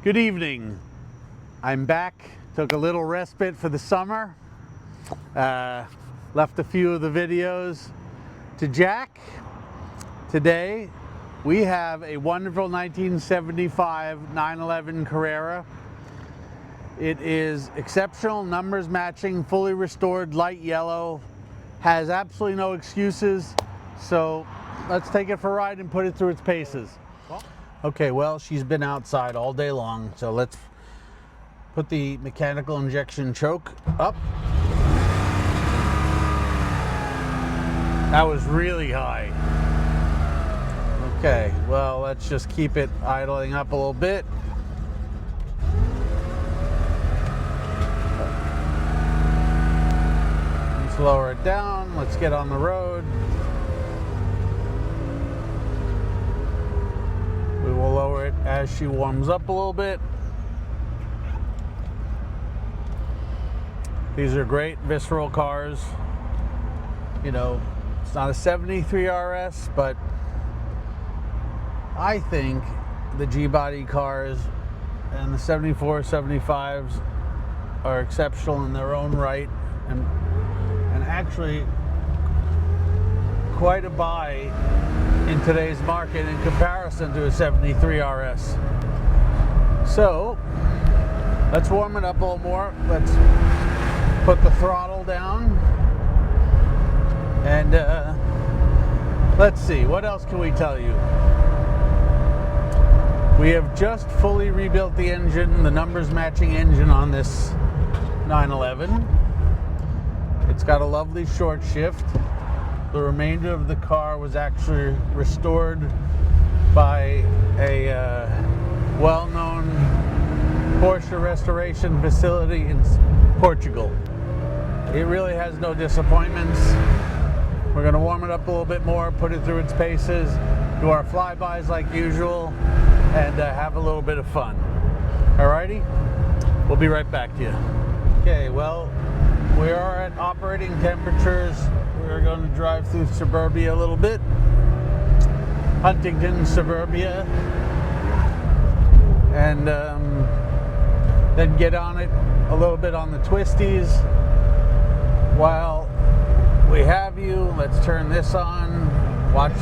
Good evening. I'm back. Took a little respite for the summer. Left a few of the videos to Jack. Today we have a wonderful 1975 911 Carrera. It is exceptional, numbers matching, fully restored, light yellow, has absolutely no excuses. So let's take it for a ride and put it through its paces. Okay, well, she's been outside all day long, so let's put the mechanical injection choke up. That was really high. Okay, well, let's just keep it idling up a little bit. Let's lower it down. Let's get on the road. We will lower it as she warms up a little bit. These are great visceral cars. You know, it's not a 73 RS, but I think the G-body cars and the 74, 75s are exceptional in their own right, and actually quite a buy in today's market in comparison to a 73 RS. So let's warm it up a little more. Let's put the throttle down and let's see, what else can we tell you? We have just fully rebuilt the engine, the numbers matching engine on this 911. It's got a lovely short shift. The remainder of the car was actually restored by a well-known Porsche restoration facility in Portugal. It really has no disappointments. We're going to warm it up a little bit more, put it through its paces, do our flybys like usual, and have a little bit of fun. Alrighty? We'll be right back to you. Okay, well, we are at operating temperatures. We're going to drive through suburbia a little bit. Huntington suburbia. And then get on it a little bit on the twisties. While we have you, let's turn this on. Watch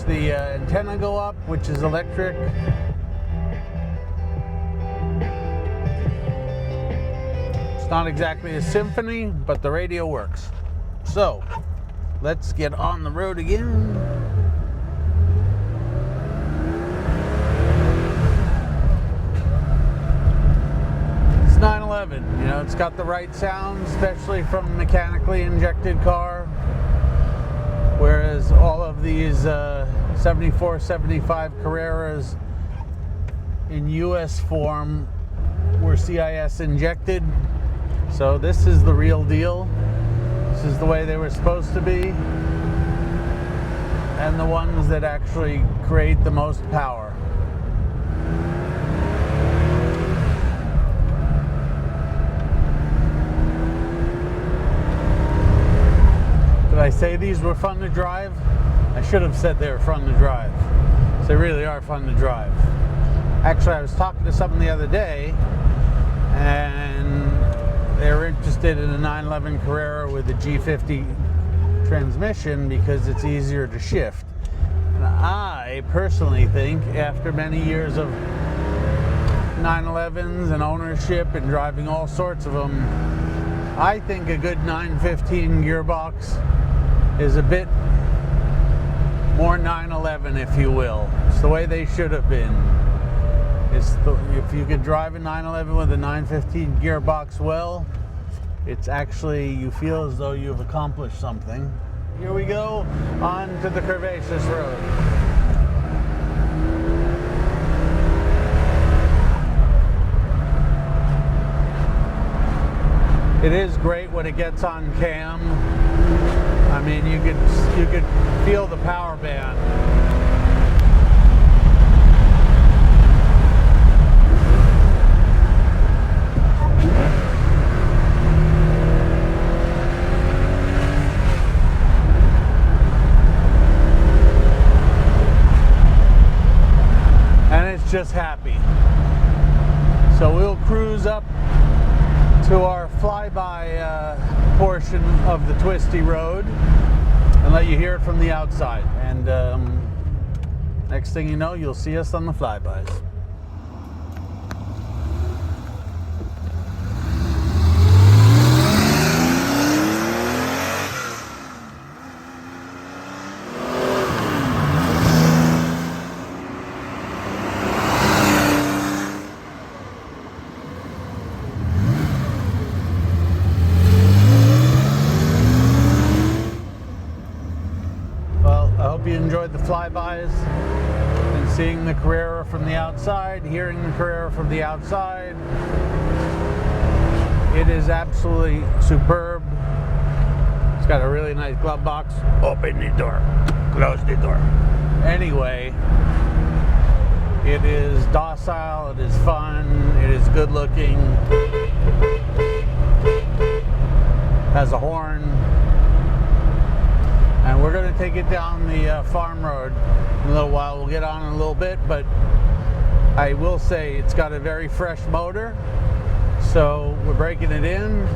the antenna go up, which is electric. It's not exactly a symphony, but the radio works. So let's get on the road again. It's 911, you know, it's got the right sound, especially from a mechanically injected car. Whereas all of these 74, 75 Carreras in US form were CIS injected. So this is the real deal. This is the way they were supposed to be. And the ones that actually create the most power. Did I say these were fun to drive? I should have said they were fun to drive. They really are fun to drive. Actually, I was talking to someone the other day, and they were interested in a 911 Carrera with a G50 transmission because it's easier to shift. And I personally think, after many years of 911s and ownership and driving all sorts of them, I think a good 915 gearbox is a bit more 911, if you will. It's the way they should have been. If you could drive a 911 with a 915 gearbox well, it's actually, you feel as though you've accomplished something. Here we go, on to the curvaceous road. It is great when it gets on cam. I mean, you could feel the power band. just happy. So we'll cruise up to our flyby portion of the twisty road and let you hear it from the outside. And next thing you know, you'll see us on the flybys. You enjoyed the flybys and seeing the Carrera from the outside, hearing the Carrera from the outside. It is absolutely superb. It's got a really nice glove box. Open the door, close the door. Anyway, it is docile, it is fun, it is good looking, has a horn. And we're going to take it down the farm road in a little while. We'll get on in a little bit, but I will say it's got a very fresh motor. So we're breaking it in.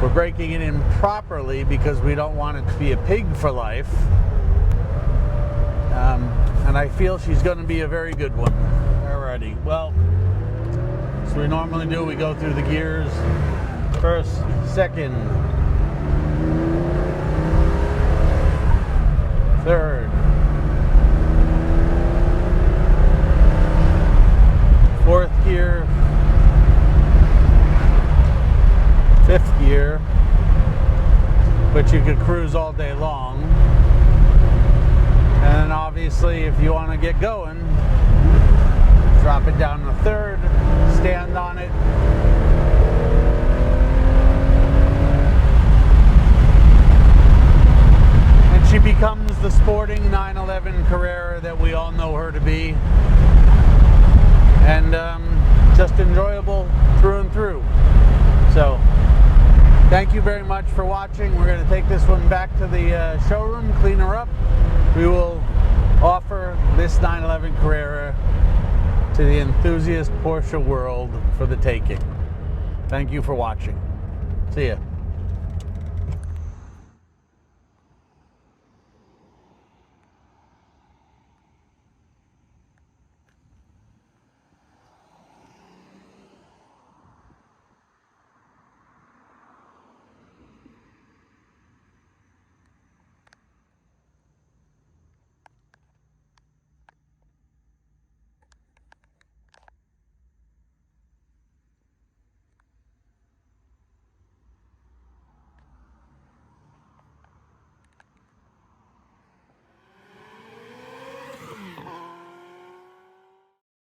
We're breaking it in properly because we don't want it to be a pig for life. And I feel she's going to be a very good one. Alrighty, well, as we normally do, we go through the gears. First, second, third, fourth gear, fifth gear, but you could cruise all day long. And then obviously if you want to get going, drop it down to third, stand on it, she becomes the sporting 911 Carrera that we all know her to be, and just enjoyable through and through. So thank you very much for watching. We're going to take this one back to the showroom, clean her up. We will offer this 911 Carrera to the enthusiast Porsche world for the taking. Thank you for watching. See ya.